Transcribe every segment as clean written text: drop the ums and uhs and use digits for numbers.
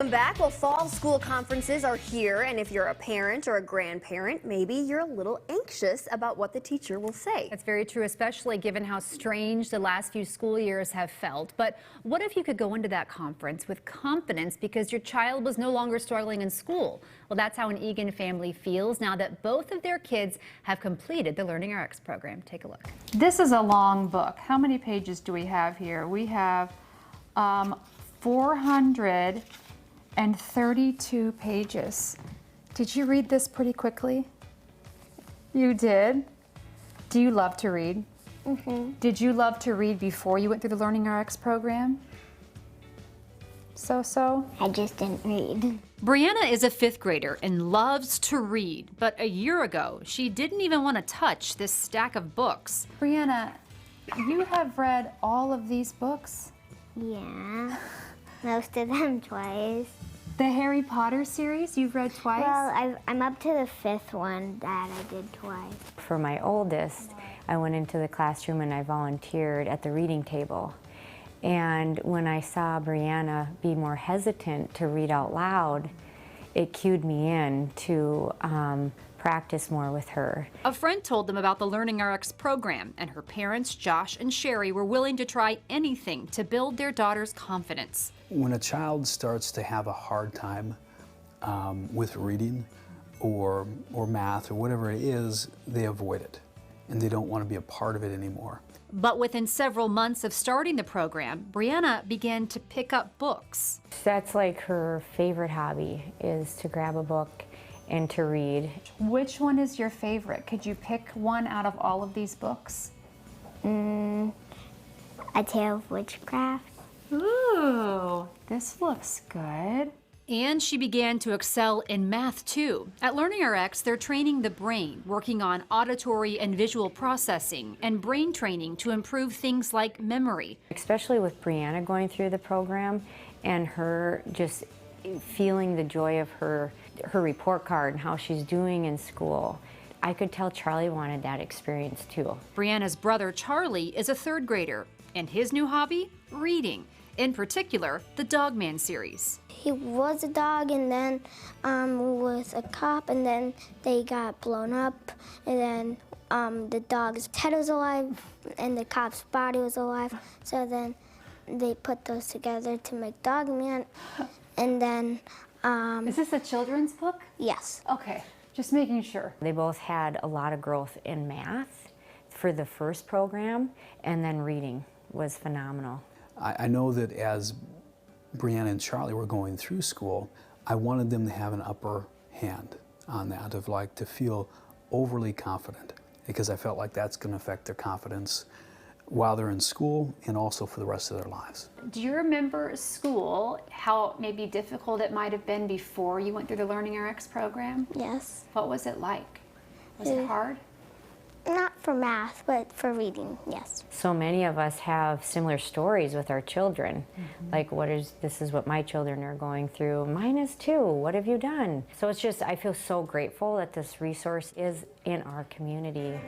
Welcome back. Well, fall school conferences are here, and if you're a parent or a grandparent, maybe you're a little anxious about what the teacher will say. That's very true, especially given how strange the last few school years have felt. But what if you could go into that conference with confidence because your child was no longer struggling in school? Well, that's how an Egan family feels now that both of their kids have completed the LearningRx program. Take a look. This is a long book. How many pages do we have here? We have 432 pages. Did you read this pretty quickly? You did? Do you love to read? Mm-hmm. Did you love to read before you went through the LearningRx program? So? I just didn't read. Brianna is a 5th grader and loves to read, but a year ago, she didn't even want to touch this stack of books. Brianna, you have read all of these books? Yeah, most of them twice. The Harry Potter series you've read twice? Well, I'm up to the 5th one that I did twice. For my oldest, I went into the classroom and I volunteered at the reading table. And when I saw Brianna be more hesitant to read out loud, it cued me in to practice more with her. A friend told them about the LearningRx program, and her parents, Josh and Sherry, were willing to try anything to build their daughter's confidence. When a child starts to have a hard time with reading or math or whatever it is, they avoid it and they don't want to be a part of it anymore. But within several months of starting the program, Brianna began to pick up books. That's like her favorite hobby, is to grab a book and to read. Which one is your favorite? Could you pick one out of all of these books? A Tale of Witchcraft. Ooh, this looks good. And she began to excel in math too. At LearningRx, they're training the brain, working on auditory and visual processing, and brain training to improve things like memory. Especially with Brianna going through the program and her just feeling the joy of her report card and how she's doing in school. I could tell Charlie wanted that experience too. Brianna's brother, Charlie, is a 3rd grader, and his new hobby? Reading. In particular, the Dogman series. He was a dog and then was a cop, and then they got blown up, and then the dog's head was alive and the cop's body was alive. So then they put those together to make Dogman. And then Is this a children's book? yes. Okay, just making sure. They both had a lot of growth in math for the first program, and then reading was phenomenal. I know that as Brianna and Charlie were going through school, I wanted them to have an upper hand on that, of like to feel overly confident, because I felt like that's going to affect their confidence while they're in school and also for the rest of their lives. Do you remember school, how maybe difficult it might have been before you went through the LearningRx program? Yes. What was it like? Was it hard? Not for math, but for reading, yes. So many of us have similar stories with our children. Like, this is what my children are going through. Mine is too. What have you done? So it's just, I feel so grateful that this resource is in our community.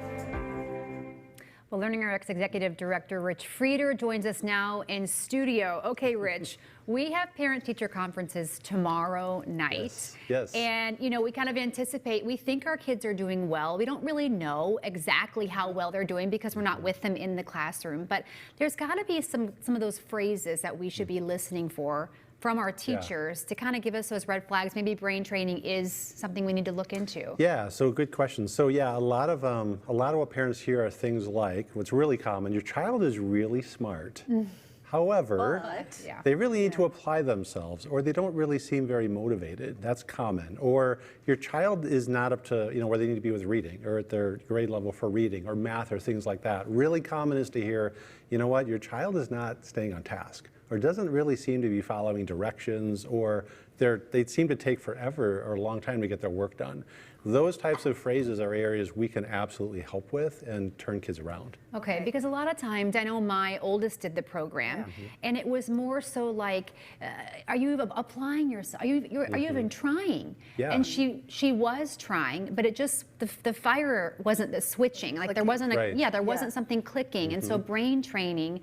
Well, LearningRx Executive Director Rich Frieder joins us now in studio. Okay, Rich, we have parent-teacher conferences tomorrow night. Yes. And, you know, we kind of anticipate, we think our kids are doing well. We don't really know exactly how well they're doing because we're not with them in the classroom. But there's got to be some of those phrases that we should be listening for from our teachers to kind of give us those red flags. Maybe brain training is something we need to look into. Yeah, so good question. So yeah, a lot of what parents hear are things like, what's really common, your child is really smart. However, they really need to apply themselves, or they don't really seem very motivated. That's common. Or your child is not up to, where they need to be with reading, or at their grade level for reading, or math, or things like that. Really common is to hear, you know what, your child is not staying on task, or doesn't really seem to be following directions, or they seem to take forever or a long time to get their work done. Those types of phrases are areas we can absolutely help with and turn kids around. Okay, because a lot of times, I know my oldest did the program, and it was more so like, are you applying yourself? Are you even trying? Yeah. And she was trying, but it just, the fire wasn't the switching. Like there wasn't, there wasn't something clicking. And so brain training,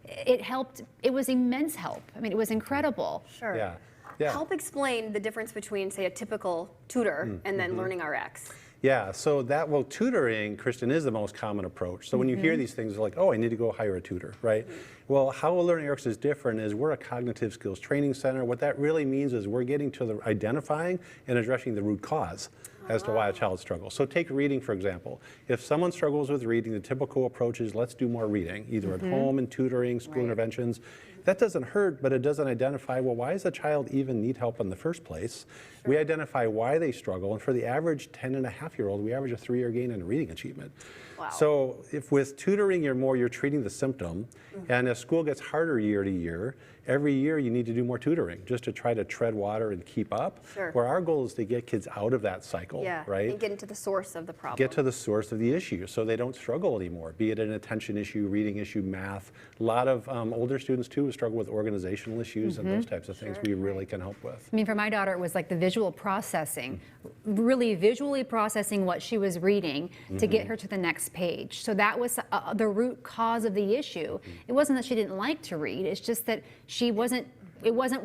it helped, it was immense help. I mean, it was incredible. Sure. Yeah. Yeah. Help explain the difference between, say, a typical tutor and then LearningRx. Yeah, so well, tutoring, Kristen, is the most common approach. So when you hear these things, like, oh, I need to go hire a tutor, right? Well, how LearningRx is different is we're a cognitive skills training center. What that really means is we're getting to identifying and addressing the root cause as to why a child struggles. So take reading, for example. If someone struggles with reading, the typical approach is let's do more reading, either at home in tutoring, school interventions. That doesn't hurt, but it doesn't identify, well, why does the child even need help in the first place? We identify why they struggle, and for the average 10-and-a-half-year-old, we average a 3-year gain in reading achievement. Wow. So if with tutoring, you're treating the symptom, and as school gets harder year to year, every year you need to do more tutoring just to try to tread water and keep up. Sure. Where our goal is to get kids out of that cycle, right? And get into the source of the problem. Get to the source of the issue so they don't struggle anymore, be it an attention issue, reading issue, math. A lot of older students too struggle with organizational issues and those types of things we really can help with. I mean, for my daughter, it was like the visual processing, really visually processing what she was reading to get her to the next page. So that was the root cause of the issue. It wasn't that she didn't like to read, it's just that it wasn't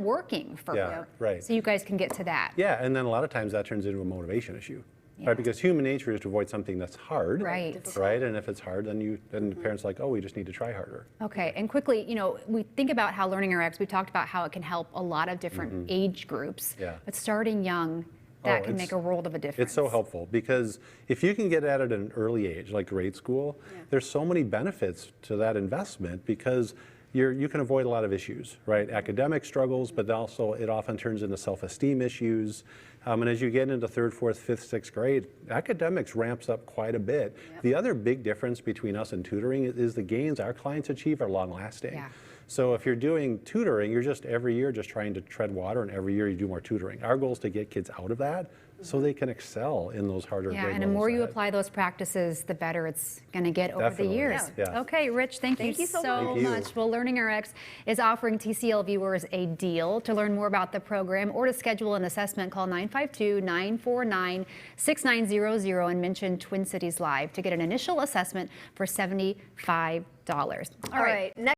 working for her. Right. So you guys can get to that. Yeah, and then a lot of times that turns into a motivation issue. Right, because human nature is to avoid something that's hard, right? And if it's hard, then the parents are like, oh, we just need to try harder. Okay, and quickly, we think about how LearningRx, we talked about how it can help a lot of different age groups, but starting young, that can make a world of a difference. It's so helpful because if you can get at it at an early age, like grade school, there's so many benefits to that investment because you can avoid a lot of issues, right? Academic struggles, but also it often turns into self-esteem issues. And as you get into 3rd, 4th, 5th, 6th grade, academics ramps up quite a bit. The other big difference between us and tutoring is the gains our clients achieve are long-lasting. So if you're doing tutoring, you're just every year just trying to tread water, and every year you do more tutoring. Our goal is to get kids out of that so they can excel in those harder grade levels. And the more you apply those practices, the better it's going to get over the years. Okay, Rich, thank you so much. Well, LearningRx is offering TCL viewers a deal. To learn more about the program or to schedule an assessment, call 952-949-6900 and mention Twin Cities Live to get an initial assessment for $75. All right. Next